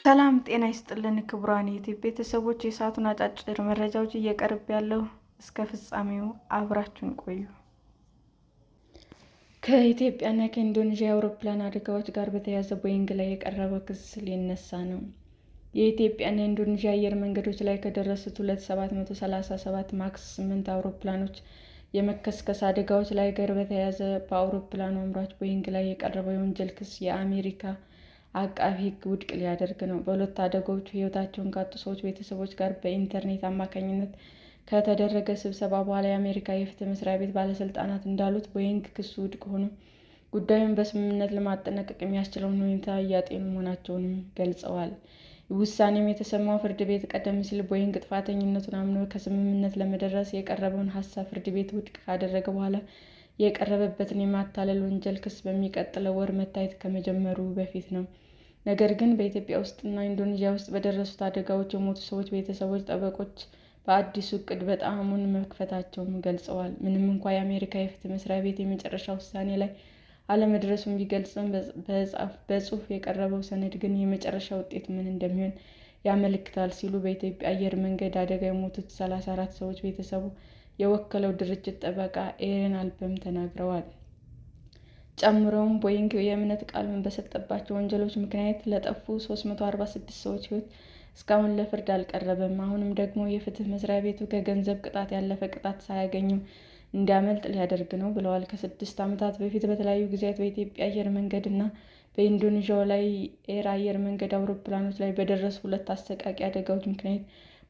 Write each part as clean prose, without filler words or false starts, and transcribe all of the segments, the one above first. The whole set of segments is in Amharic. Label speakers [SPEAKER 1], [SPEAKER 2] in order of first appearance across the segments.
[SPEAKER 1] ሰላም ጤና ይስጥልን ክቡራን የዩቲዩብ ቤተሰቦች፣ የሰዓቱን አጫጭር መረጃዎች እየቀርብ ያለው እስከ ፍጻሜው አብራችሁን ቆዩ። ከኢትዮጵያና ከኢንዶኔዥያ የአውሮፕላን አደጋዎች ጋር በተያያዘ ቦይንግ ላይ የቀረበው ክስ ሊነሳ ነው። የኢትዮጵያና የኢንዶኔዥያ አየር መንገዶች ላይ ከደረሱት 737 ማክስ 8 አውሮፕላኖች የመከስከስ አደጋዎች ላይ ጋር በተያያዘ በአውሮፕላኑ አምራች ቦይንግ ላይ የቀረበው የወንጀል ክስ የአሜሪካ አቃቤ ሕግ ውድቅ ሊያደርግ ነው። በሁለቱ አደጋዎች ሕይወታቸውን ካጡ ሰዎች ቤተሰቦች ጋር በኢንተርኔት አማካኝነት ከተደረገ ስብሰባ በኋላ የአሜሪካ የፍትህ መስሪያ ቤት ባለስልጣናት እንዳሉት ቦይንግ ክሱ ውድቅ ሆኖ ጉዳዩን በስምምነት ለማጠናቀቅ የሚያስችለውን ሁኔታ እያጤኑ መሆናቸውንም ገልጸዋል። ውሳኔም የተሰማው ፍርድ ቤት ቀደም ሲል ቦይንግ ጥፋተኝነቱን አምኖ ከስምምነት ለመድረስ የቀረበውን ሀሳብ ፍርድ ቤት ውድቅ ካደረገ በኋላ የቀረበበትን የማታለል ወንጀል ክስ በሚቀጥለው ወር መታየት ከመጀመሩ በፊት ነው። ነገር ግን በኢትዮጵያ ውስጥና ኢንዶኔዥያ ውስጥ በደረሱት አደጋዎች የሞቱ ሰዎች ቤተሰቦች ጠበቆች በአዲሱ ዕቅድ በጣሙን መክፈታቸውን ገልጸዋል። ምንም እንኳ የአሜሪካ የፍትህ መስሪያ ቤት የመጨረሻ ውሳኔ ላይ አለመድረሱን ቢገልጽም በጽሑፍ የቀረበው ሰነድ ግን የመጨረሻ ውጤት ምን እንደሚሆን ያመለክታል ሲሉ በኢትዮጵያ አየር መንገድ አደጋ የሞቱት 34 ሰዎች ቤተሰቡ የወከለው ድርጅት ጠበቃ ኤረን አልበም ተናግረዋል። ጨምረውም ቦይንግ የእምነት ቃል በሰጠባቸው ወንጀሎች ምክንያት ለጠፉ 346 ሰዎች ሕይወት እስካሁን ለፍርድ አልቀረበም። አሁንም ደግሞ የፍትህ መስሪያ ቤቱ ከገንዘብ ቅጣት ያለፈ ቅጣት ሳያገኙ እንዲያመልጥ ሊያደርግ ነው ብለዋል። ከ6 ዓመታት በፊት በተለያዩ ጊዜያት በኢትዮጵያ አየር መንገድ እና በኢንዶኔዥያ ላይ ኤር አየር መንገድ አውሮፕላኖች ላይ በደረሱ 2 አሰቃቂ አደጋዎች ምክንያት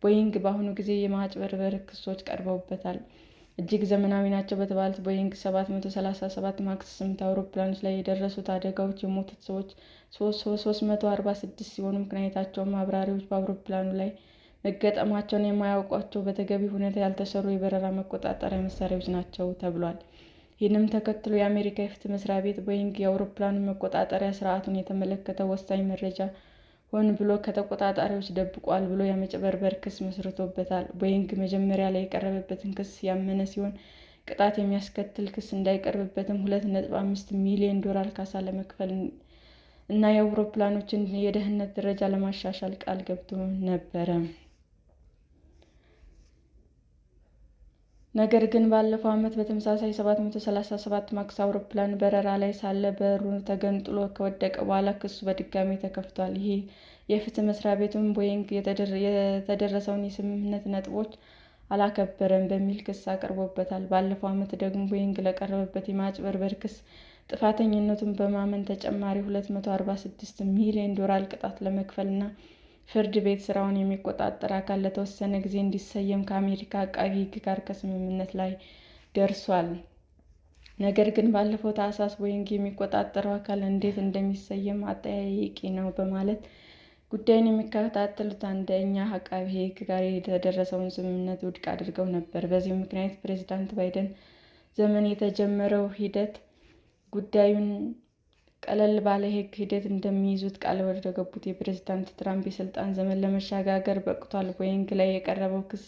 [SPEAKER 1] ቦይንግ በአሁኑ ጊዜ የማጭበርበር ክሶች ቀርበውበታል። እጅግ ዘመናዊ ናቸው በተባሉት ቦይንግ 737 ማክስ 8 አውሮፕላኖች ላይ የደረሱት አደጋዎች የሞቱት ሰዎች 346 ሲሆኑ ምክንያታቸውም አብራሪዎች በአውሮፕላኑ ላይ መገጠማቸውን የማያውቋቸው በተገቢ ሁኔታ ያልተሰሩ የበረራ መቆጣጠሪያ መሳሪያዎች ናቸው ተብሏል። ይህንም ተከትሎ የአሜሪካ የፍትህ መስሪያ ቤት ቦይንግ የአውሮፕላኑ መቆጣጠሪያ ስርዓቱን የተመለከተ ወሳኝ መረጃ ሆን ብሎ ከተቆጣጣሪዎች ደብቋል ብሎ የማጭበርበር ክስ መስርቶበታል። ቦይንግ መጀመሪያ ላይ የቀረበበትን ክስ ያመነ ሲሆን ቅጣት የሚያስከትል ክስ እንዳይቀርብበትም $2.5 ሚሊዮን ካሳ ለመክፈል እና የአውሮፕላኖችን የደህንነት ደረጃ ለማሻሻል ቃል ገብቶ ነበረ። ነገር ግን ባለፈው ዓመት በተመሳሳይ 737 ማክስ አውሮፕላን በረራ ላይ ሳለ በሩ ተገንጥሎ ከወደቀ በኋላ ክሱ በድጋሚ ተከፍቷል። ይህ የፍትህ መስሪያ ቤቱም ቦይንግ የተደረሰውን የስምምነት ነጥቦች አላከበረም በሚል ክስ አቅርቦበታል። ባለፈው ዓመት ደግሞ ቦይንግ ለቀረበበት የማጭበርበር ክስ ጥፋተኝነቱን በማመን ተጨማሪ $246 ሚሊዮን ቅጣት ለመክፈል እና ፍርድ ቤት ስራውን የሚቆጣጠር አካል ለተወሰነ ጊዜ እንዲሰየም ከአሜሪካ አቃቤ ሕግ ጋር ከስምምነት ላይ ደርሷል። ነገር ግን ባለፈው ታህሳስ ቦይንግ የሚቆጣጠረው አካል እንዴት እንደሚሰየም አጠያያቂ ነው በማለት ጉዳዩን የሚከታተሉት አንደኛ አቃቤ ሕግ ጋር የተደረሰውን ስምምነት ውድቅ አድርገው ነበር። በዚህ ምክንያት ፕሬዝዳንት ባይደን ዘመን የተጀመረው ሂደት ጉዳዩን ቀለል ባለ ሕግ ሂደት እንደሚይዙት ቃል ወደ ገቡት የፕሬዝዳንት ትራምፕ የስልጣን ዘመን ለመሸጋገር በቅቷል። ቦይንግ ላይ የቀረበው ክስ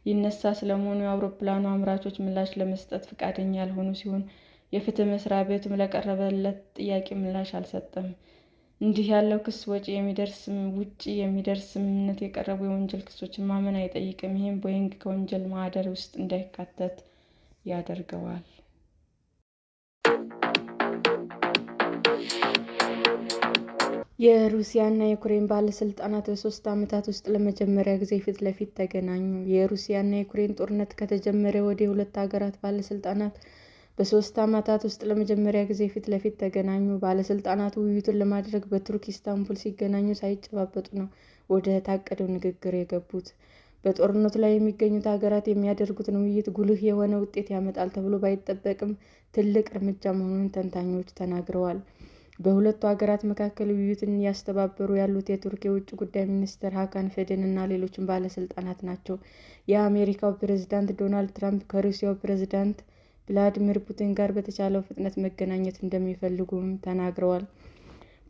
[SPEAKER 1] ይነሳ ስለመሆኑ የአውሮፕላኑ አምራቾች ምላሽ ለመስጠት ፈቃደኛ ያልሆኑ ሲሆን የፍትህ መስሪያ ቤቱም ለቀረበለት ጥያቄ ምላሽ አልሰጠም። እንዲህ ያለው ክስ ውጭ የሚደርስ ስምምነት የቀረቡ የወንጀል ክሶችን ማመን አይጠይቅም። ይህም ቦይንግ ከወንጀል ማህደር ውስጥ እንዳይካተት ያደርገዋል። የሩሲያና የዩክሬን ባለስልጣናት በ3 ዓመታት ውስጥ ለመጀመሪያ ጊዜ ፊት ለፊት ተገናኙ። የሩሲያና የዩክሬን ጦርነት ከተጀመረ ወዲህ ሁለቱ ሀገራት ባለስልጣናት በ3 ዓመታት ውስጥ ለመጀመሪያ ጊዜ ፊት ለፊት ተገናኙ። ባለስልጣናቱ ውይይቱን ለማድረግ በቱርክ ኢስታንቡል ሲገናኙ ሳይጨባበጡ ነው ወደ ታቀደው ንግግር የገቡት። በጦርነቱ ላይ የሚገኙት ሀገራት የሚያደርጉትን ውይይት ጉልህ የሆነ ውጤት ያመጣል ተብሎ ባይጠበቅም ትልቅ እርምጃ መሆኑን ተንታኞች ተናግረዋል። በሁለቱ ሀገራት መካከል ውይይቱን እያስተባበሩ ያሉት የቱርክ የውጭ ጉዳይ ሚኒስትር ሃካን ፊዳን እና ሌሎችም ባለስልጣናት ናቸው። የአሜሪካው ፕሬዝዳንት ዶናልድ ትራምፕ ከሩሲያው ፕሬዝዳንት ቭላዲሚር ፑቲን ጋር በተቻለው ፍጥነት መገናኘት እንደሚፈልጉም ተናግረዋል።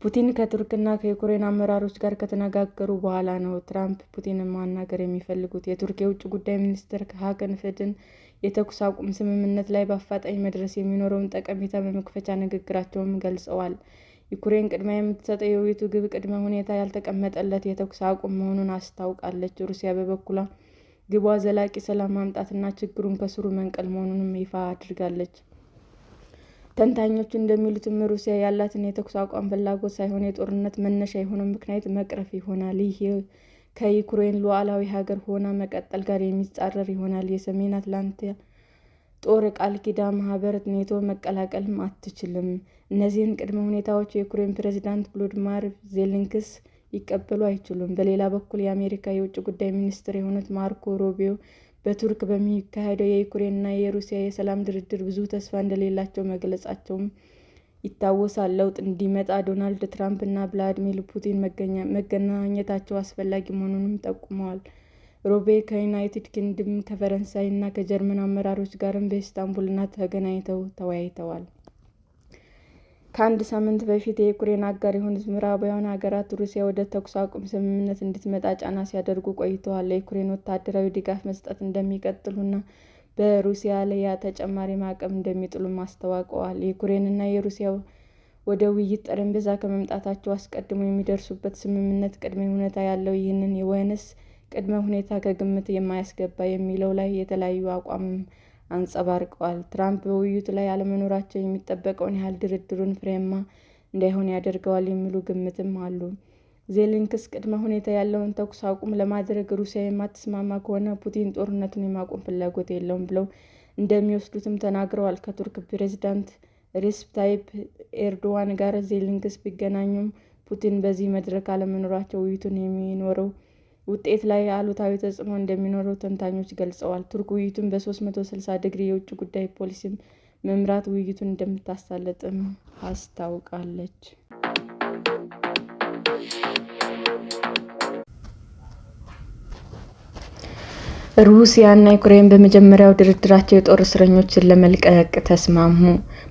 [SPEAKER 1] ፑቲን ከቱርክና ከዩክሬን አመራሮች ጋር ከተነጋገሩ በኋላ ነው ትራምፕ ፑቲንን ማናገር የሚፈልጉት። የቱርክ የውጭ ጉዳይ ሚኒስትር ሃካን ፊዳን የተኩስ አቁም ስምምነት ላይ በአፋጣኝ መድረስ የሚኖረውን ጠቀሜታ በመክፈቻ ንግግራቸውም ገልጸዋል። ዩክሬን ቅድሚያ የምትሰጠው የውይይቱ ግብ ቅድመ ሁኔታ ያልተቀመጠለት የተኩስ አቁም መሆኑን አስታውቃለች። ሩሲያ በበኩሏ ግቧ ዘላቂ ሰላም ማምጣትና ችግሩን ከስሩ መንቀል መሆኑንም ይፋ አድርጋለች። ተንታኞቹ እንደሚሉትም ሩሲያ ያላትን የተኩስ አቁም ፍላጎት ሳይሆን የጦርነት መነሻ የሆነው ምክንያት መቅረፍ ይሆናል። ይህ ከዩክሬን ሉዓላዊ ሀገር ሆና መቀጠል ጋር የሚጻረር ይሆናል። የሰሜን አትላንቲክ ጦር ቃል ኪዳን ማህበር ኔቶ መቀላቀልም አትችልም። እነዚህን ቅድመ ሁኔታዎች የዩክሬን ፕሬዝዳንት ቮሎዲሚር ዜሌንስኪ ሊቀበሉ አይችሉም። በሌላ በኩል የአሜሪካ የውጭ ጉዳይ ሚኒስትር የሆኑት ማርኮ ሩቢዮ በቱርክ በሚካሄደው የዩክሬንና የሩሲያ የሰላም ድርድር ብዙ ተስፋ እንደሌላቸው መግለጻቸውም ይታወሳል። ለውጥ እንዲመጣ ዶናልድ ትራምፕ እና ቭላዲሚር ፑቲን መገናኘታቸው አስፈላጊ መሆኑንም ጠቁመዋል። ሩቢዮ ከዩናይትድ ኪንግደም፣ ከፈረንሳይ እና ከጀርመን አመራሮች ጋርም በኢስታንቡልና ተገናኝተው ተወያይተዋል። ከአንድ ሳምንት በፊት የዩክሬን አጋር የሆኑት ምዕራባውያን ሀገራት ሩሲያ ወደ ተኩስ አቁም ስምምነት እንድትመጣ ጫና ሲያደርጉ ቆይተዋል። ለዩክሬን ወታደራዊ ድጋፍ መስጠት እንደሚቀጥሉና በሩሲያ ላይ ተጨማሪ ማዕቀብ እንደሚጥሉም አስታውቀዋል። ዩክሬንና ሩሲያ ወደ ውይይት ጠረጴዛ ከመምጣታቸው አስቀድሞ የሚደርሱበት ስምምነት ቅድመ ሁኔታ ያለው ይህንን ወይንስ ቅድመ ሁኔታ ከግምት የማያስገባ የሚለው ላይ የተለያዩ አቋምም አንጸባርቀዋል። ትራምፕ በውይይቱ ላይ አለመኖራቸው የሚጠበቀውን ያህል ድርድሩን ፍሬያማ እንዳይሆን ያደርገዋል የሚሉ ግምትም አሉ። ዜሌንስኪ ቅድመ ሁኔታ ያለውን ተኩስ አቁም ለማድረግ ሩሲያ የማትስማማ ከሆነ ፑቲን ጦርነቱን የማቆም ፍላጎት የለውም ብለው እንደሚወስዱትም ተናግረዋል። ከቱርክ ፕሬዝዳንት ሬሲፕ ታይፕ ኤርዶዋን ጋር ዜሌንስኪ ቢገናኙም ፑቲን በዚህ መድረክ አለመኖራቸው ውይይቱን የሚኖረው ውጤት ላይ አሉታዊ ተጽዕኖ እንደሚኖረው ተንታኞች ገልጸዋል። ቱርክ ውይይቱን በ360 ዲግሪ የውጭ ጉዳይ ፖሊሲ መምራት ውይይቱን እንደምታሳልጥም አስታውቃለች። ሩሲያ እና ዩክሬን በመጀመሪያው ድርድራቸው የጦር እስረኞችን ለመልቀቅ ተስማሙ።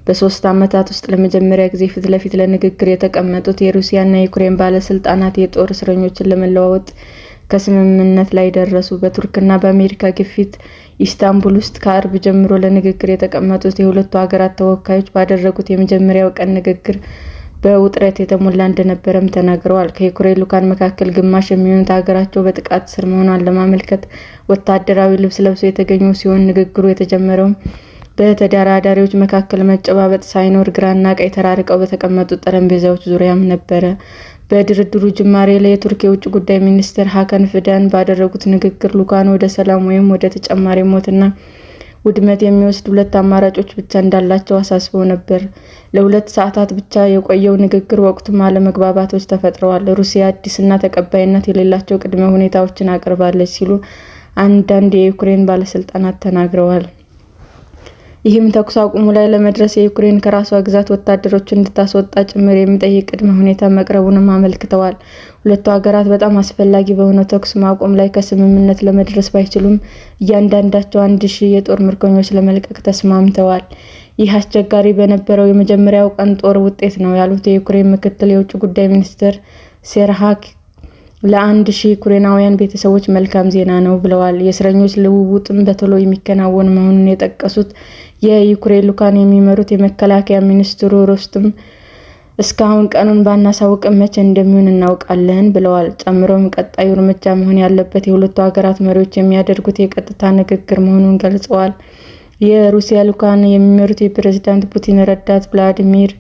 [SPEAKER 1] በ3 ዓመታት ውስጥ ለመጀመሪያ ጊዜ ፊት ለፊት ለንግግር የተቀመጡት የሩሲያ እና የዩክሬን ባለስልጣናት የጦር እስረኞችን ለመለዋወጥ ከስምምነት ላይ ደረሱ። በቱርክና በአሜሪካ ግፊት ኢስታንቡል ውስጥ ከአርብ ጀምሮ ለንግግር የተቀመጡት የሁለቱ ሀገራት ተወካዮች ባደረጉት የመጀመሪያው ቀን ንግግር በውጥረት የተሞላ እንደነበረም ተናግረዋል። ከዩክሬን ልዑካን መካከል ግማሽ የሚሆኑት ሀገራቸው በጥቃት ስር መሆኗን ለማመልከት ወታደራዊ ልብስ ለብሰው የተገኙ ሲሆን ንግግሩ የተጀመረውም በተደራዳሪዎች መካከል መጨባበጥ ሳይኖር ግራና ቀኝ ተራርቀው በተቀመጡ ጠረጴዛዎች ዙሪያም ነበረ። በድርድሩ ጅማሬ ላይ የቱርክ የውጭ ጉዳይ ሚኒስትር ሃካን ፊዳን ባደረጉት ንግግር ልዑካኑ ወደ ሰላም ወይም ወደ ተጨማሪ ሞትና ውድመት የሚወስድ 2 አማራጮች ብቻ እንዳላቸው አሳስበው ነበር። ለ2 ሰዓታት ብቻ የቆየው ንግግር ወቅቱም አለመግባባቶች ተፈጥረዋል። ሩሲያ አዲስና ተቀባይነት የሌላቸው ቅድመ ሁኔታዎችን አቅርባለች ሲሉ አንዳንድ የዩክሬን ባለስልጣናት ተናግረዋል። ይህም ተኩስ አቁሙ ላይ ለመድረስ የዩክሬን ከራሷ ግዛት ወታደሮችን እንድታስወጣ ጭምር የሚጠይቅ ቅድመ ሁኔታ መቅረቡንም አመልክተዋል። ሁለቱ ሀገራት በጣም አስፈላጊ በሆነው ተኩስ ማቆም ላይ ከስምምነት ለመድረስ ባይችሉም እያንዳንዳቸው 1000 የጦር ምርኮኞች ለመልቀቅ ተስማምተዋል። ይህ አስቸጋሪ በነበረው የመጀመሪያው ቀን ጦር ውጤት ነው ያሉት የዩክሬን ምክትል የውጭ ጉዳይ ሚኒስትር ሴርሃይ ለ1000 ዩክሬናውያን ቤተሰቦች መልካም ዜና ነው ብለዋል። የእስረኞች ልውውጥም በቶሎ የሚከናወን መሆኑን የጠቀሱት የዩክሬን ልዑካን የሚመሩት የመከላከያ ሚኒስትሩ ሮስተም እስካሁን ቀኑን ባናሳውቅም መቼ እንደሚሆን እናውቃለን ብለዋል። ጨምረውም ቀጣዩ እርምጃ መሆን ያለበት የሁለቱ ሀገራት መሪዎች የሚያደርጉት የቀጥታ ንግግር መሆኑን ገልጸዋል። የሩሲያ ልዑካን የሚመሩት የፕሬዝዳንት ፑቲን ረዳት ቭላዲሚር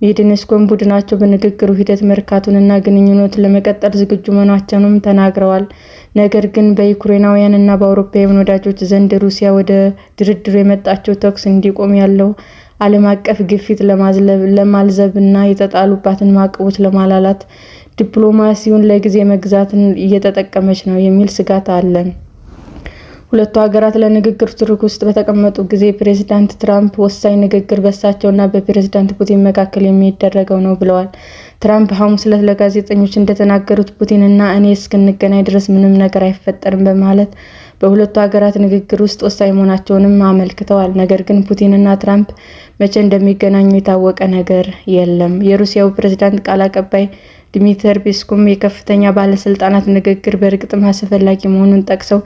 [SPEAKER 1] ሜድቬዴቭ ቡድናቸው በንግግሩ ሂደት መርካቱንና ግንኙነቱን ለመቀጠል ዝግጁ መሆናቸውንም ተናግረዋል። ነገር ግን በዩክሬናውያን እና በአውሮፓውያን ወዳጆች ዘንድ ሩሲያ ወደ ድርድሩ የመጣችው ተኩስ እንዲቆም ያለው ዓለም አቀፍ ግፊት ለማልዘብ እና የተጣሉባትን ማዕቀቦች ለማላላት ዲፕሎማሲውን ለጊዜ መግዛትን እየተጠቀመች ነው የሚል ስጋት አለ። ሁለቱ ሀገራት ለንግግር ቱርክ ውስጥ በተቀመጡ ጊዜ ፕሬዝዳንት ትራምፕ ወሳኝ ንግግር በእሳቸውና በፕሬዝዳንት ፑቲን መካከል የሚደረገው ነው ብለዋል። ትራምፕ ሐሙስ ዕለት ለጋዜጠኞች እንደተናገሩት ፑቲን እና እኔ እስክንገናኝ ድረስ ምንም ነገር አይፈጠርም በማለት በሁለቱ ሀገራት ንግግር ውስጥ ወሳኝ መሆናቸውንም አመልክተዋል። ነገር ግን ፑቲን እና ትራምፕ መቼ እንደሚገናኙ የታወቀ ነገር የለም። የሩሲያው ፕሬዝዳንት ቃል አቀባይ ዲሚትሪ ፔስኮቭ የከፍተኛ ባለስልጣናት ንግግር በእርግጥም አስፈላጊ መሆኑን ጠቅሰው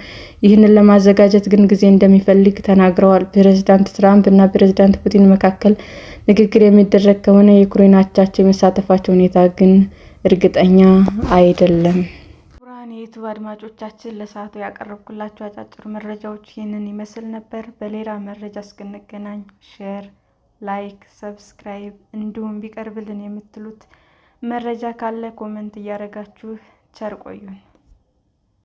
[SPEAKER 1] ይህንን ለማዘጋጀት ግን ጊዜ እንደሚፈልግ ተናግረዋል። ፕሬዝዳንት ትራምፕ እና ፕሬዝዳንት ፑቲን መካከል ንግግር የሚደረግ ከሆነ የዩክሬን አቻቸው የመሳተፋቸው ሁኔታ ግን እርግጠኛ አይደለም። ክቡራን የዩቲዩብ አድማጮቻችን ለሰዓቱ ያቀረብኩላችሁ አጫጭር መረጃዎች ይህንን ይመስል ነበር። በሌላ መረጃ እስክንገናኝ ሼር፣ ላይክ፣ ሰብስክራይብ እንዲሁም ቢቀርብልን የምትሉት መረጃ ካለ ኮሜንት እያደረጋችሁ ቸር ቆዩን።